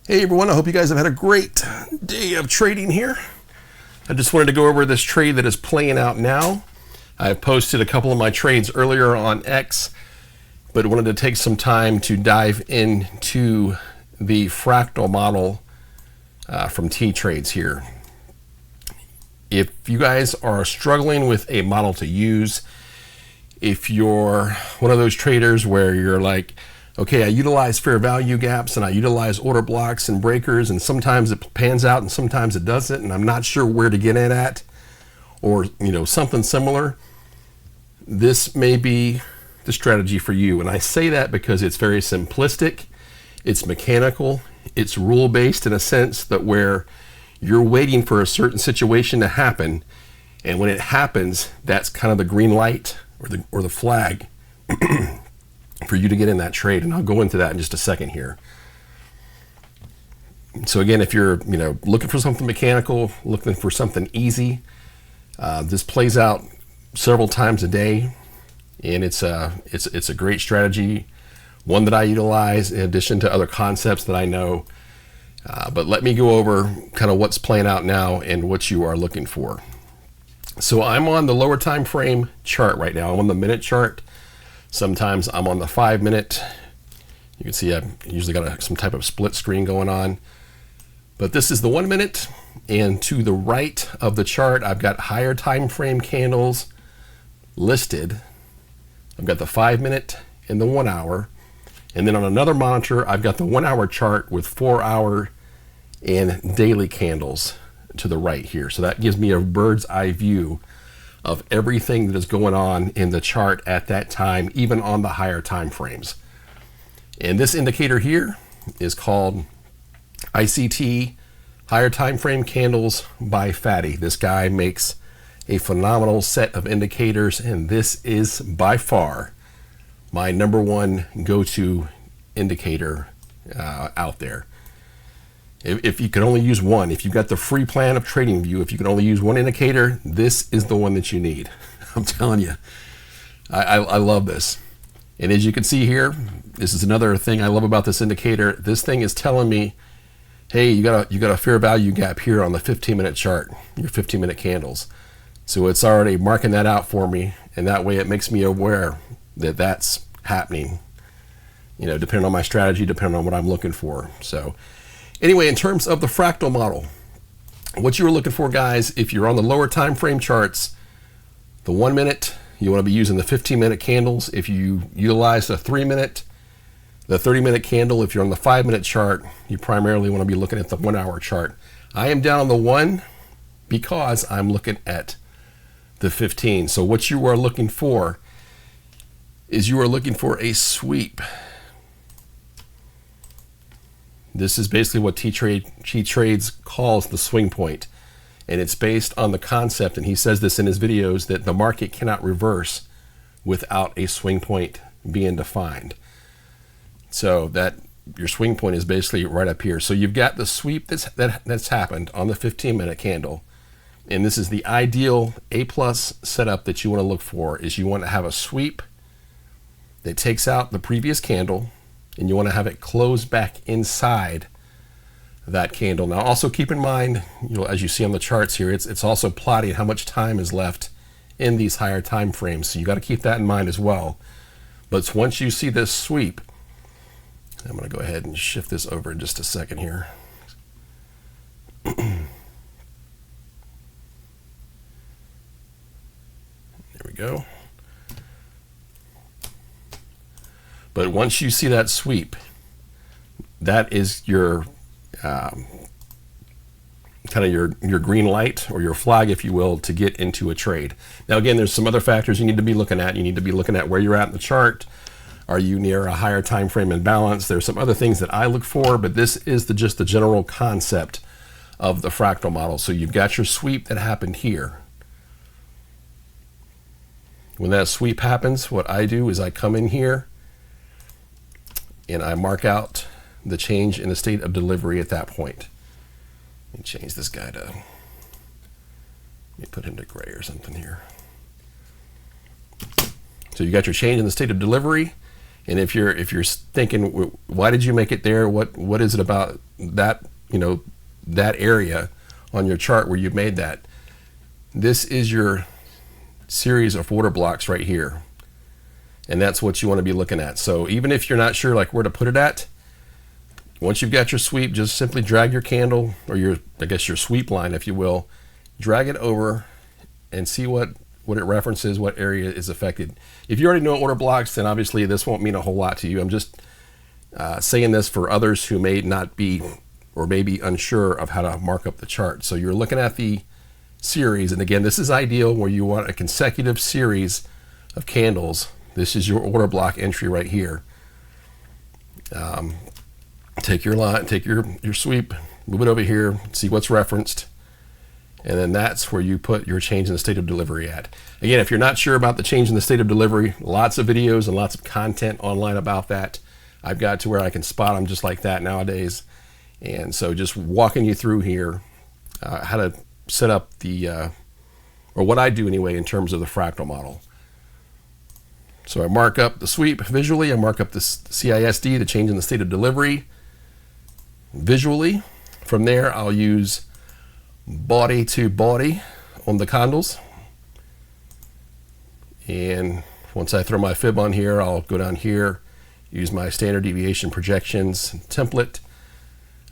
Hey everyone, I hope you guys have had a great day of trading here. I just wanted to go over this trade that is playing out now. I posted a couple of my trades earlier on X, but wanted to take some time to dive into the fractal model from TTrades here. If you guys are struggling with a model to use, if you're one of those traders where you're like, okay, I utilize fair value gaps and I utilize order blocks and breakers, and sometimes it pans out and sometimes it doesn't, and I'm not sure where to get in at, or something similar, this may be the strategy for you. And I say that because it's very simplistic, it's mechanical, it's rule-based in a sense that where you're waiting for a certain situation to happen, and when it happens, that's kind of the green light or the flag for you to get in that trade. And I'll go into that in just a second here. So again, if you're looking for something mechanical, looking for something easy, this plays out several times a day, and it's a great strategy, one that I utilize in addition to other concepts that I know. But let me go over kind of what's playing out now and what you are looking for. So I'm on the lower time frame chart right now. I'm on the minute chart. Sometimes I'm on the 5 minute. You can see I've usually got some type of split screen going on. But this is the 1 minute, and to the right of the chart, I've got higher time frame candles listed. I've got the 5 minute and the 1 hour. And then on another monitor, I've got the 1 hour chart with 4 hour and daily candles to the right here. So that gives me a bird's eye view of everything that is going on in the chart at that time, even on the higher time frames. And this indicator here is called ICT, higher time frame candles by Fatty. This guy makes a phenomenal set of indicators, and this is by far my number one go-to indicator out there. If you can only use one, if you've got the free plan of TradingView, if you can only use one indicator, this is the one that you need. I'm telling you, I love this. And as you can see here, this is another thing I love about this indicator. This thing is telling me, hey, you got a fair value gap here on the 15-minute chart, your 15-minute candles. So it's already marking that out for me, and that way it makes me aware that that's happening, depending on my strategy, depending on what I'm looking for. So anyway, in terms of the fractal model, what you were looking for, guys, if you're on the lower time frame charts, the 1 minute, you want to be using the 15-minute candles. If you utilize the 3 minute, the 30-minute candle, if you're on the 5 minute chart, you primarily want to be looking at the 1 hour chart. I am down on the 1 because I'm looking at the 15. So what you are looking for is you are looking for a sweep. This is basically what TTrades calls the swing point, and it's based on the concept, and he says this in his videos, that the market cannot reverse without a swing point being defined. So that your swing point is basically right up here. So you've got the sweep that's happened on the 15-minute candle, and this is the ideal A+ setup that you want to look for. Is you want to have a sweep that takes out the previous candle, and you want to have it close back inside that candle. Now also keep in mind, as you see on the charts here, it's also plotting how much time is left in these higher time frames. So you got to keep that in mind as well. But once you see this sweep, I'm going to go ahead and shift this over in just a second here. There we go. But once you see that sweep, that is your kind of your green light, or your flag, if you will, to get into a trade. Now again, there's some other factors you need to be looking at. You need to be looking at where you're at in the chart. Are you near a higher time frame imbalance? There's some other things that I look for, but this is just the general concept of the fractal model. So you've got your sweep that happened here. When that sweep happens, what I do is I come in here and I mark out the change in the state of delivery at that point. Let me change this guy to, let me put him to gray or something here. So you got your change in the state of delivery, And if you're thinking, why did you make it there? What is it about that, that area on your chart where you made that? This is your series of order blocks right here. And that's what you want to be looking at. So even if you're not sure like where to put it at, once you've got your sweep, just simply drag your candle, or your sweep line, if you will, drag it over and see what it references, what area is affected. If you already know order blocks, then obviously this won't mean a whole lot to you. I'm just saying this for others who may not be, or may be unsure of how to mark up the chart. So you're looking at the series, and again, this is ideal where you want a consecutive series of candles. This is your order block entry right here. Take your line, take your sweep, move it over here, see what's referenced, and then that's where you put your change in the state of delivery at. Again, if you're not sure about the change in the state of delivery, lots of videos and lots of content online about that. I've got to where I can spot them just like that nowadays. And so just walking you through here how to set up the, or what I do anyway, in terms of the fractal model. So I mark up the sweep visually, I mark up the CISD, the change in the state of delivery, visually. From there, I'll use body to body on the candles. And once I throw my fib on here, I'll go down here, use my standard deviation projections template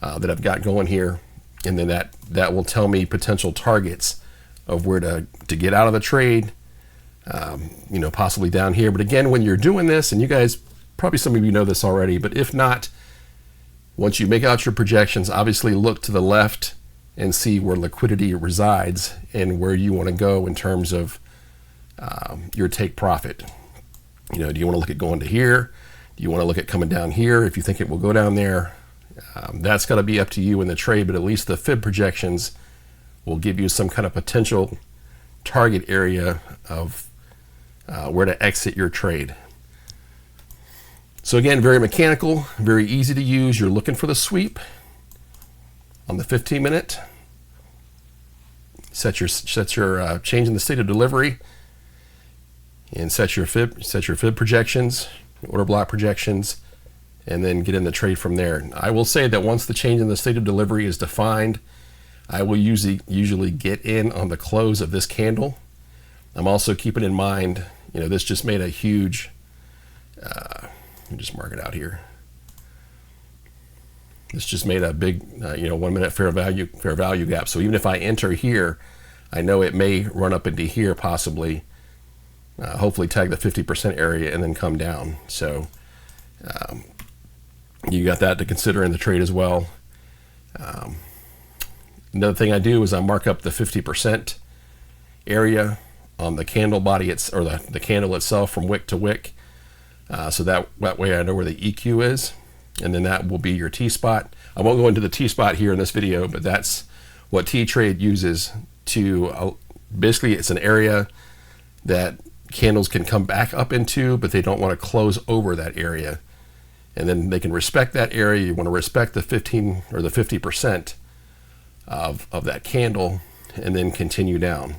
that I've got going here. And then that will tell me potential targets of where to get out of the trade, possibly down here. But again, when you're doing this, and you guys, probably some of you know this already, but if not, once you make out your projections, obviously look to the left and see where liquidity resides and where you want to go in terms of your take profit. Do you want to look at going to here? Do you want to look at coming down here if you think it will go down there? That's got to be up to you in the trade, but at least the fib projections will give you some kind of potential target area of where to exit your trade. So again, very mechanical, very easy to use. You're looking for the sweep on the 15-minute. Set your change in the state of delivery, and set your fib projections, order block projections, and then get in the trade from there. I will say that once the change in the state of delivery is defined, I will usually get in on the close of this candle. I'm also keeping in mind, this just made a huge, let me just mark it out here. This just made a big, 1 minute fair value gap. So even if I enter here, I know it may run up into here possibly, hopefully tag the 50% area and then come down. So you got that to consider in the trade as well. Another thing I do is I mark up the 50% area on the candle body, or the candle itself from wick to wick. So that way I know where the EQ is, and then that will be your T-spot. I won't go into the T-spot here in this video, but that's what TTrade uses to, basically it's an area that candles can come back up into, but they don't want to close over that area. And then they can respect that area. You want to respect the 15 or the 50% of that candle, and then continue down.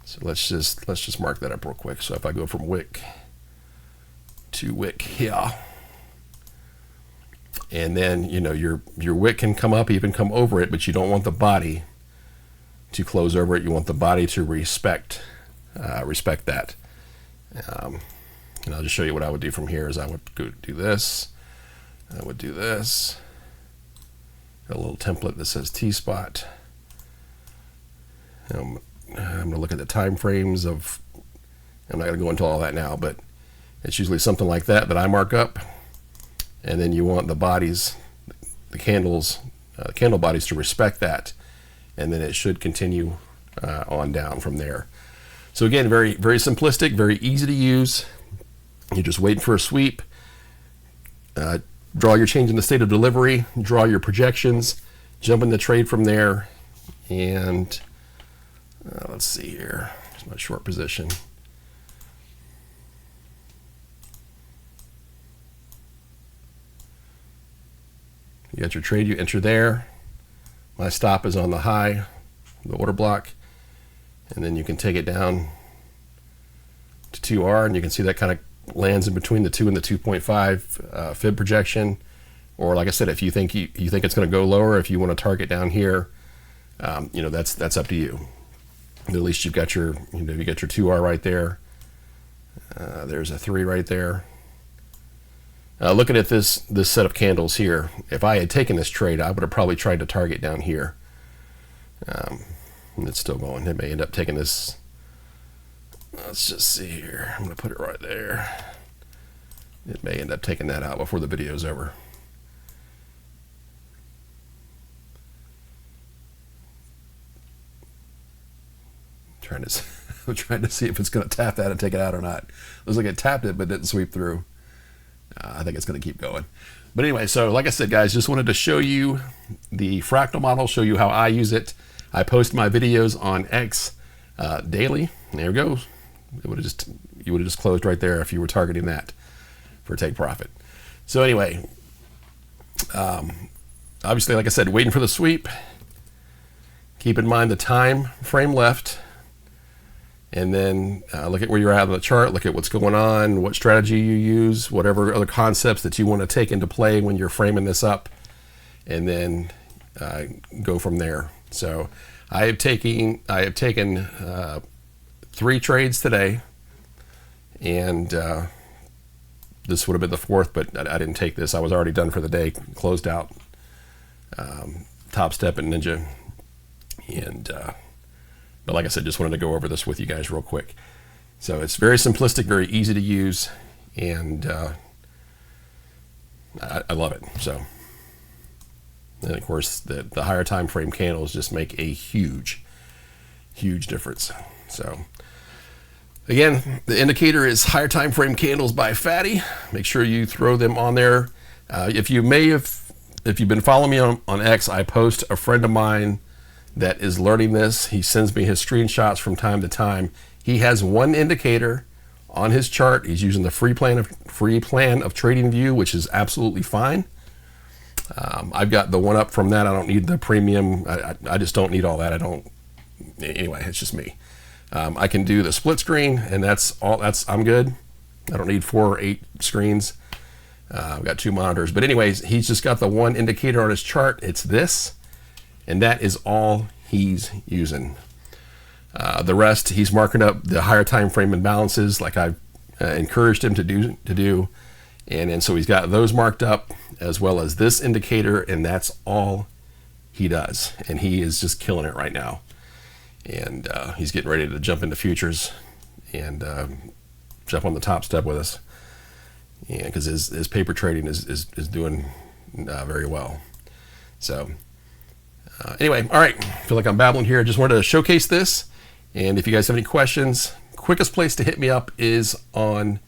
So let's just mark that up real quick. So if I go from wick to wick here, and then your wick can come up, even come over it, but you don't want the body to close over it. You want the body to respect that. And I'll just show you what I would do from here. Is I would go do this, I would do this, got a little template that says T-spot. I'm going to look at the time frames of, I'm not going to go into all that now, but it's usually something like that I mark up. And then you want the bodies, the candles, candle bodies to respect that. And then it should continue on down from there. So again, very, very simplistic, very easy to use. You're just waiting for a sweep. Draw your change in the state of delivery, draw your projections, jump in the trade from there. And let's see here, here's my short position. You got your trade, you enter there. My stop is on the high, the order block, and then you can take it down to 2R, and you can see that kind of lands in between the 2 and the 2.5 fib projection, or like I said, if you think you think it's going to go lower, if you want to target down here, that's up to you. At least you've got your you got your 2R right there. There's a 3 right there. Looking at this set of candles here, if I had taken this trade, I would have probably tried to target down here. And it's still going. It may end up taking this. Let's just see here. I'm going to put it right there. It may end up taking that out before the video's over. I'm trying to see if it's going to tap that and take it out or not. Looks like it tapped it but didn't sweep through. I think it's going to keep going. But anyway, so like I said, guys, just wanted to show you the fractal model, show you how I use it. I post my videos on X daily. There it goes. You would have just closed right there if you were targeting that for take profit. So anyway, obviously, like I said, waiting for the sweep. Keep in mind the time frame left. And then look at where you're at on the chart, look at what's going on, what strategy you use, whatever other concepts that you want to take into play when you're framing this up, and then go from there. So I have taken 3 trades today, and this would have been the 4th, but I didn't take this. I was already done for the day, closed out Top Step and Ninja, and but like I said, just wanted to go over this with you guys real quick. So it's very simplistic, very easy to use, and I love it. So, and of course, the higher time frame candles just make a huge difference. So again, the indicator is higher time frame candles by Fatty. Make sure you throw them on there. If you've been following me on X, I post a friend of mine that is learning this. He sends me his screenshots from time to time. He has one indicator on his chart. He's using the free plan of TradingView, which is absolutely fine. I've got the one up from that. I don't need the premium. I just don't need all that. Anyway, it's just me. I can do the split screen, and I'm good. I don't need 4 or 8 screens. I've got 2 monitors. But anyways, he's just got the one indicator on his chart. It's this. And that is all he's using. The rest, he's marking up the higher time frame imbalances like I've encouraged him to do. And so he's got those marked up as well as this indicator, and that's all he does. And he is just killing it right now. And he's getting ready to jump into futures and jump on the top step with us. Yeah, because his paper trading is doing very well. So anyway, all right, I feel like I'm babbling here. I just wanted to showcase this, and if you guys have any questions, quickest place to hit me up is on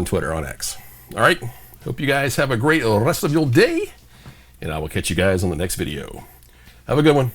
Twitter, on X. All right, hope you guys have a great rest of your day, and I will catch you guys on the next video. Have a good one.